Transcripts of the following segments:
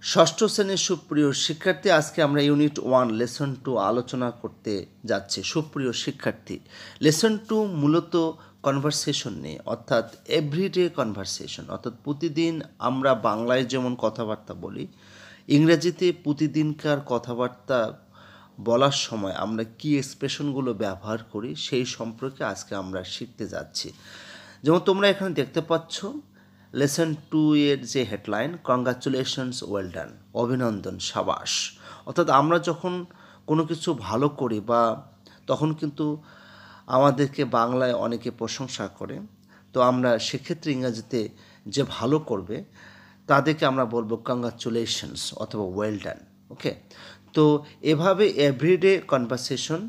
ষষ্ঠ শ্রেণীর সুপ্রিয় শিক্ষার্থী, আজকে আমরা ইউনিট 1 লেসন 2 আলোচনা করতে যাচ্ছি। সুপ্রিয় শিক্ষার্থী, লেসন 2 মূলত কনভারসেশন নিয়ে, অর্থাৎ এভরিডে কনভারসেশন, অর্থাৎ প্রতিদিন আমরা বাংলায় যেমন কথাবার্তা বলি, ইংরেজিতে প্রতিদিনকার কথাবার্তা বলার সময় আমরা কী এক্সপ্রেশনগুলো ব্যবহার করি সেই সম্পর্কে আজকে আমরা শিখতে যাচ্ছি। যেমন তোমরা এখানে দেখতে পাচ্ছ লেসন 2 এর যে হেডলাইন, কংগ্রাচুলেশনস, ওয়েল ডান, অভিনন্দন, সাবাস। অর্থাৎ আমরা যখন কোনো কিছু ভালো করি বা তখন কিন্তু আমাদেরকে বাংলায় অনেকে প্রশংসা করে, তো আমরা সেক্ষেত্রে ইংরেজিতে যে ভালো করবে তাদেরকে আমরা বলবো কংগ্রাচুলেশনস অথবা ওয়েল ডান। ওকে, তো এভাবে এভরিডে কনভারসেশন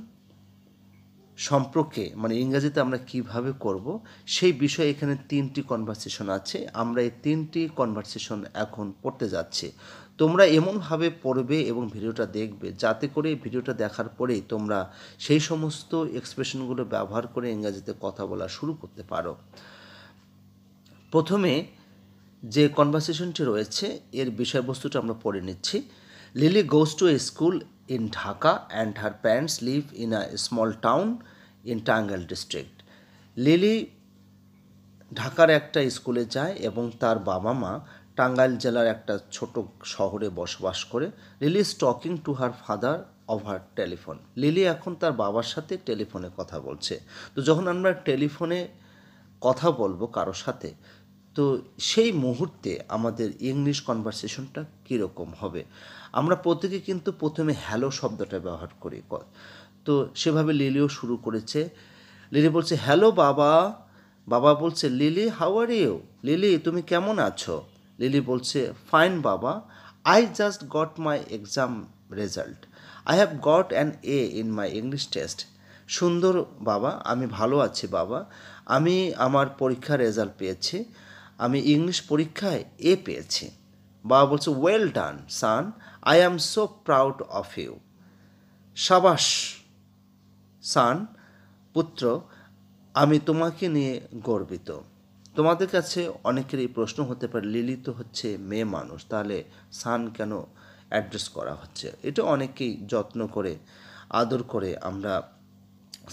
সম্পর্কে মানে ইংরেজিতে আমরা কিভাবে করব সেই বিষয়ে এখানে 3টি কনভারসেশন আছে। আমরা এই 3টি কনভারসেশন এখন পড়তে যাচ্ছি। তোমরা এমনভাবে পড়বে এবং ভিডিওটা দেখবে যাতে করে ভিডিওটা দেখার পরেই তোমরা সেই সমস্ত এক্সপ্রেশনগুলো ব্যবহার করে ইংরেজিতে কথা বলা শুরু করতে পারো। প্রথমে যে কনভারসেশনটি রয়েছে এর বিষয়বস্তুটা আমরা পড়ে নিচ্ছি। Lily goes to A school in Dhaka and her parents live in a small town in Tangail district. Lily ঢাকার একটা স্কুলে যায় এবং তার বাবা মা টাঙ্গাইল জেলার একটা ছোট শহরে বসবাস করে। Lily is talking to her father over telephone. Lily এখন তার বাবার সাথে টেলিফোনে কথা বলছে। তো যখন আমরা টেলিফোনে কথা বলবো কারোর সাথে, তো সেই মুহূর্তে আমাদের ইংলিশ কনভারসেশনটা কীরকম হবে? আমরা প্রত্যেকে কিন্তু প্রথমে হ্যালো শব্দটা ব্যবহার করি। তো সেভাবে লিলিও শুরু করেছে। লিলি বলছে হ্যালো বাবা। বাবা বলছে Lily how are you? Lily তুমি কেমন আছো? লিলি বলছে ফাইন বাবা, I just got my exam result, I have got an A in my English test. সুন্দর বাবা, আমি ভালো আছি বাবা, আমি আমার পরীক্ষার রেজাল্ট পেয়েছি, আমি ইংলিশ পরীক্ষায় এ পেয়েছি। বাবা বলছে well done son, I am so proud of you. সাবাস সান, পুত্র, আমি তোমাকে নিয়ে গর্বিত। তোমাদের কাছে অনেকেরই প্রশ্ন হতে পারে লিলি তো হচ্ছে মেয়ে মানুষ, তাহলে সান কেন অ্যাড্রেস করা হচ্ছে? এটা অনেকেই যত্ন করে আদর করে আমরা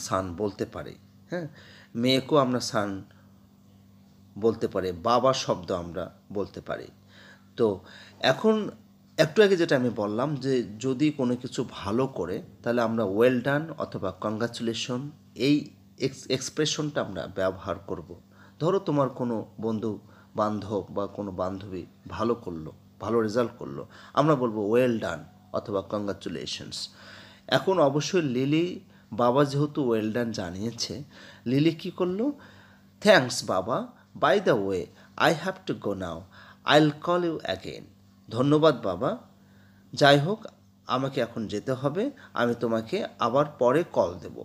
সান বলতে পারি। হ্যাঁ, মেয়েকেও আমরা সান বলতে পারি, বাবা শব্দ আমরা বলতে পারি। তো এখন একটু আগে যেটা আমি বললাম যে যদি কোনো কিছু ভালো করে তাহলে আমরা ওয়েল ডান অথবা কংগ্রাচুলেশন এই এক্সপ্রেশনটা আমরা ব্যবহার করব। ধরো তোমার কোনো বন্ধু বান্ধব বা কোনো বান্ধবী ভালো করলো, ভালো রেজাল্ট করলো, আমরা বলবো ওয়েল ডান অথবা কংগ্রাচুলেশনস। এখন অবশ্যই লিলি বাবা যেহেতু ওয়েল ডান জানিয়েছে, লিলি কী করলো? থ্যাঙ্কস বাবা, by the way I have to go now, I'll call you again. ধন্যবাদ বাবা, যাই হোক আমাকে এখন যেতে হবে, আমি তোমাকে আবার পরে কল দেব।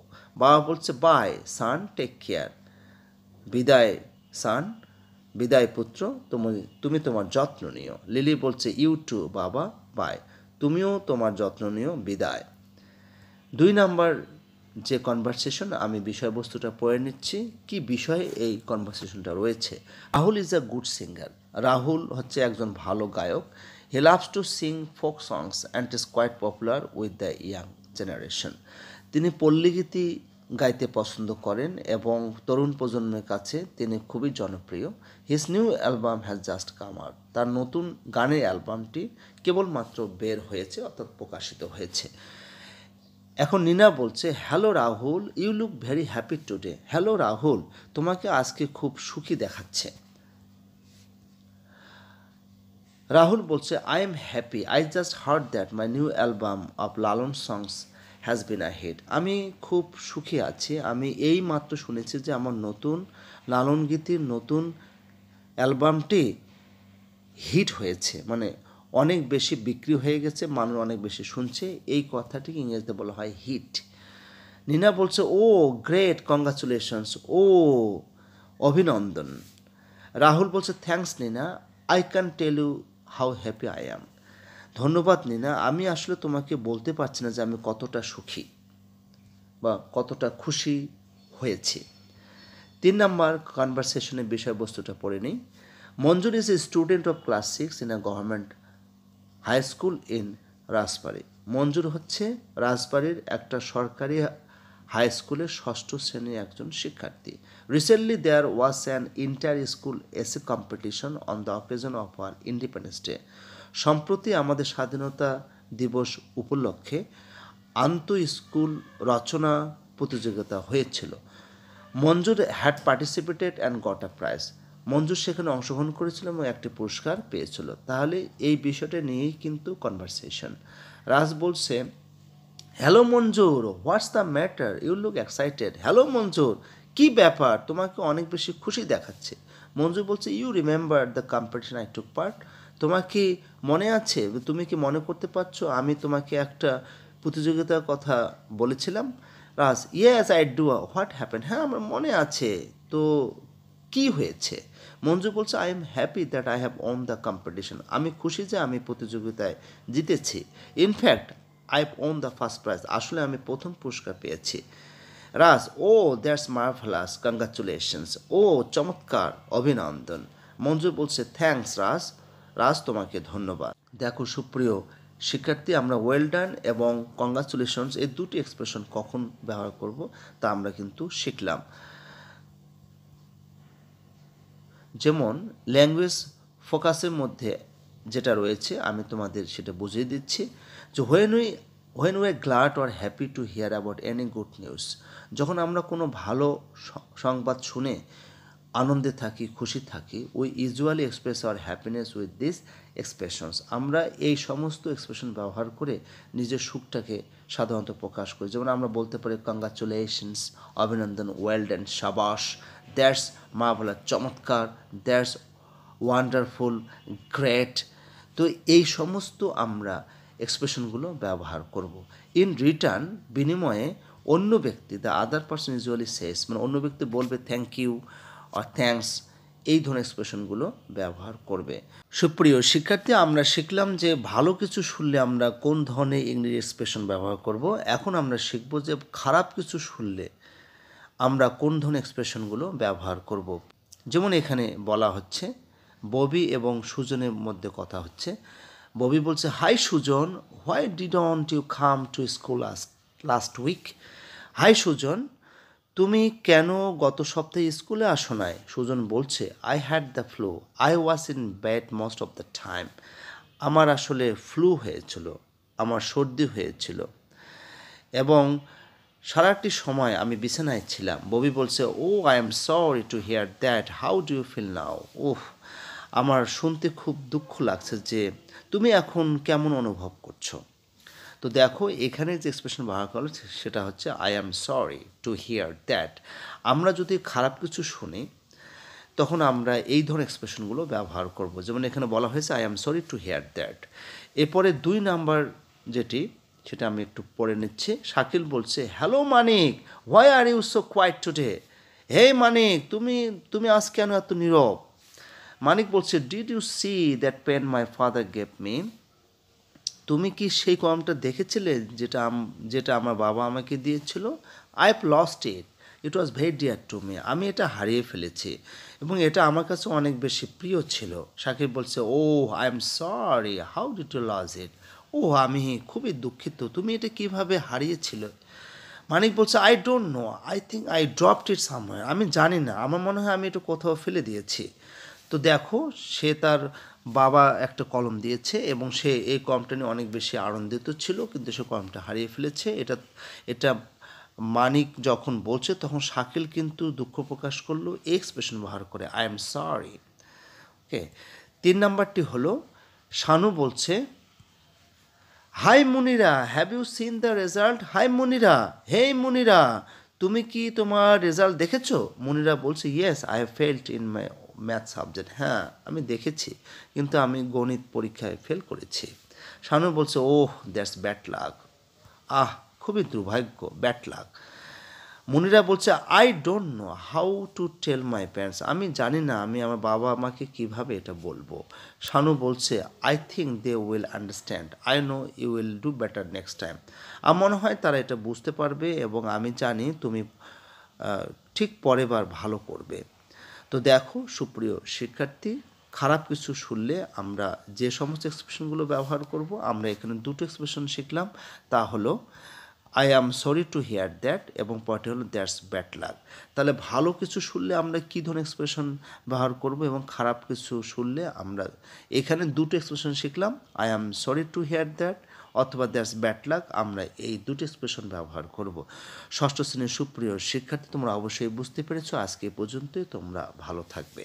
বাবা বলছে বাই সান, টেক কেয়ার। বিদায় সান, বিদায় পুত্র, তুমি তোমার যত্ন নিও। লিলি বলছে ইউ টু বাবা, বাই, তুমিও তোমার যত্ন নিও, বিদায়। 2 নাম্বার যে কনভারসেশন, আমি বিষয়বস্তুটা পড়ে নিচ্ছি কি বিষয়ে এই কনভারসেশনটা রয়েছে। Rahul is a good singer. Rahul হচ্ছে একজন ভালো গায়ক। He loves to sing folk songs and is quite popular with the young generation. তিনি পল্লীগীতি গাইতে পছন্দ করেন এবং তরুণ প্রজন্মের কাছে তিনি খুবই জনপ্রিয়। His new album has just come out. তার নতুন গানের অ্যালবামটি কেবলমাত্র বের হয়েছে, অর্থাৎ প্রকাশিত হয়েছে। এখন নীনা বলছে hello Rahul, you look very happy today. Hello Rahul, তোমাকে আজকে খুব সুখী দেখাচ্ছে। রাহুল বলছে I am happy, I just heard that my new album of Lalon songs has been a hit. আমি খুব সুখী আছি, আমি এই মাত্র শুনেছি যে আমার নতুন লালন গীতির নতুন অ্যালবামটি হিট হয়েছে, মানে অনেক বেশি বিক্রি হয়ে গেছে, মানুষ অনেক বেশি শুনছে। এই কথাটিকে ইংরেজিতে বলা হয় হিট। নীনা বলছে ও গ্রেট, কংগ্রাচুলেশনস, ও অভিনন্দন। রাহুল বলছে thanks Nina, I can tell you how happy I am. ধন্যবাদ নীনা, আমি আসলে তোমাকে বলতে পারছি না যে আমি কতটা সুখী বা কতটা খুশি হয়েছি। 3 নাম্বার কনভারসেশনের বিষয়বস্তুটা পড়ে নিই। Manjur is a student of class 6 in a government high school in Rajbari. Manjur হচ্ছে রাজবাড়ির একটা সরকারি হাই স্কুলের ষষ্ঠ শ্রেণীর একজন শিক্ষার্থী। Recently there was an inter school essay competition on the occasion of our independence day. সম্প্রতি আমাদের স্বাধীনতা দিবস উপলক্ষে আন্ত স্কুল রচনা প্রতিযোগিতা হয়েছিল। Manjur had participated and got a prize. Manjur সেখানে অংশগ্রহণ করেছিল এবং একটি পুরস্কার পেয়েছিল। তাহলে এই বিষয়টা নিয়েই কিন্তু কনভারসেশন। রাজ বলছে, hello Manjur, what's the matter, you look excited. Hello Manjur, কী ব্যাপার, তোমাকে অনেক বেশি খুশি দেখাচ্ছে। মঞ্জুর বলছে, you remember the competition I took part. তোমার কি মনে আছে, তুমি কি মনে করতে পারছো আমি তোমাকে একটা প্রতিযোগিতার কথা বলেছিলাম? Raj, yes I do, what happen. হ্যাঁ, আমার মনে আছে, তো কি হয়েছে? মঞ্জু বলছে, I am happy that I have won the competition. আমি খুশি যে আমি প্রতিযোগিতায় জিতেছি। In fact I won the first prize. আসলে আমি প্রথম পুরস্কার পেয়েছি। Raj, oh that's marvellous, congratulations. ও চমৎকার, অভিনন্দন। মঞ্জু বলছে, থ্যাঙ্কস রাজ। রাজ, তোমাকে ধন্যবাদ। দেখো সুপ্রিয় শিক্ষার্থী, আমরা ওয়েল ডান এবং কংগ্রাচুলেশনস এই দুটি এক্সপ্রেশন কখন ব্যবহার করব তা আমরা কিন্তু শিখলাম। যেমন ল্যাঙ্গুয়েজ ফোকাসের মধ্যে যেটা রয়েছে আমি তোমাদের সেটা বুঝিয়ে দিচ্ছি যে when we glad or happy to hear about any good news. যখন আমরা কোনো ভালো সংবাদ শুনে আনন্দে থাকি, খুশি থাকি, we usually express hour happiness with this expressions. আমরা এই সমস্ত এক্সপ্রেশন ব্যবহার করে নিজের সুখটাকে সাধারণত প্রকাশ করি। যেমন আমরা বলতে পারি কংগ্রাচুলেশনস, অভিনন্দন, ওয়েল ডান, সাবাস, দ্যাটস মার্ভেলাস, চমৎকার, দ্যাটস ওয়ান্ডারফুল, গ্রেট। তো এই সমস্ত আমরা এক্সপ্রেশনগুলো ব্যবহার করব। ইন রিটার্ন, বিনিময়ে অন্য ব্যক্তি, দ্য আদার পার্সন ইউজুয়ালি সেস, মানে অন্য ব্যক্তি বলবে থ্যাংক ইউ আর থ্যাঙ্কস, এই ধরনের এক্সপ্রেশনগুলো ব্যবহার করবে। সুপ্রিয় শিক্ষার্থী, আমরা শিখলাম যে ভালো কিছু শুনলে আমরা কোন ধরনের ইংরেজি এক্সপ্রেশন ব্যবহার করব। এখন আমরা শিখব যে খারাপ কিছু শুনলে আমরা কোন ধরনের এক্সপ্রেশনগুলো ব্যবহার করব। যেমন এখানে বলা হচ্ছে ববি এবং সুজনের মধ্যে কথা হচ্ছে। ববি বলছে, hi Sujan, why didn't you come to school last week. Hi Sujan, তুমি কেন গত সপ্তাহে স্কুলে আসো নাই? সুজন বলছে, I had the flu, I was in bed most of the time. আমার আসলে ফ্লু হয়েছিল, আমার সর্দি হয়েছিল এবং সারাটি সময় আমি বিছানায় ছিলাম। ববি বলছে, oh I am sorry to hear that, how do you feel now. ওহ, আমার শুনতে খুব দুঃখ লাগছে যে তুমি এখন কেমন অনুভব করছো। তো দেখো এখানে যে এক্সপ্রেশন ব্যবহার করা সেটা হচ্ছে I am sorry to hear that. আমরা যদি খারাপ কিছু শুনি তখন আমরা এই ধরনের এক্সপ্রেশনগুলো ব্যবহার করব। যেমন এখানে বলা হয়েছে I am sorry to hear that. এরপরে 2 নাম্বার যেটি সেটা আমি একটু পড়ে নিচ্ছি। শাকিল বলছে, hello Manik, why are you so quiet today. হে মানিক, তুমি আজ কেন এত নীরব? মানিক বলছে, did you see that pen my father gave me. তুমি কি সেই কলমটা দেখেছিলে যেটা আমার বাবা আমাকে দিয়েছিল? I have lost it, it was very dear to me. আমি এটা হারিয়ে ফেলেছি এবং এটা আমার কাছে অনেক বেশি প্রিয় ছিল। শাকিব বলছে, oh I am sorry, how did you lose it. ও, আমি খুবই দুঃখিত, তুমি এটা কিভাবে হারিয়েছিল? মানিক বলছে, I don't know, I think I dropped it somewhere. আমি জানি না, আমার মনে হয় আমি এটা কোথাও ফেলে দিয়েছি। তো দেখো সে তার বাবা একটা কলম দিয়েছে এবং সে এই কলমটা নিয়ে অনেক বেশি আনন্দিত ছিল, কিন্তু সে কলমটা হারিয়ে ফেলেছে। এটা মানিক যখন বলছে তখন শাকিল কিন্তু দুঃখ প্রকাশ করলো, এক্সপ্রেশন ব্যবহার করে আই এম সরি। ওকে, 3 নাম্বারটি হলো শানু বলছে, hi Munira, have you seen the result. Hi Munira, hey Munira, তুমি কি তোমার রেজাল্ট দেখেছো? মুনিরা বলছে, yes I have failed in my math subject. হ্যাঁ, আমি দেখেছি, কিন্তু আমি গণিত পরীক্ষায় ফেল করেছি। শানু বলছে, oh that's bad luck. Ah, খুবই দুর্ভাগ্য, ব্যাড লাক। মুনিরা বলছে, I don't know how to tell my parents. আমি জানি না আমি আমার বাবা আমাকে কিভাবে এটা বলবো। শানু বলছে, I think they will understand, I know you will do better next time. আমার মনে হয় তারা এটা বুঝতে পারবে এবং আমি জানি তুমি ঠিক পরের বার ভালো করবে। তো দেখো সুপ্রিয় শিক্ষার্থী, খারাপ কিছু শুনলে আমরা যে সমস্ত এক্সপ্রেশনগুলো ব্যবহার করব, আমরা এখানে দুটো এক্সপ্রেশন শিখলাম। তা হলো I am sorry to hear that এবং পরটি হলো দ্যাটস ব্যাড লাক। তাহলে ভালো কিছু শুনলে আমরা কী ধরনের এক্সপ্রেশন ব্যবহার করব এবং খারাপ কিছু শুনলে আমরা এখানে দুটো এক্সপ্রেশন শিখলাম, I am sorry to hear that অথবা দ্যাটস ব্যাড লাক। আমরা এই দুটো এক্সপ্রেশন ব্যবহার করব। ষষ্ঠ শ্রেণীর সুপ্রিয় শিক্ষার্থী, তোমরা অবশ্যই বুঝতে পেরেছো। আজকে এ পর্যন্তই, তোমরা ভালো থাকবে।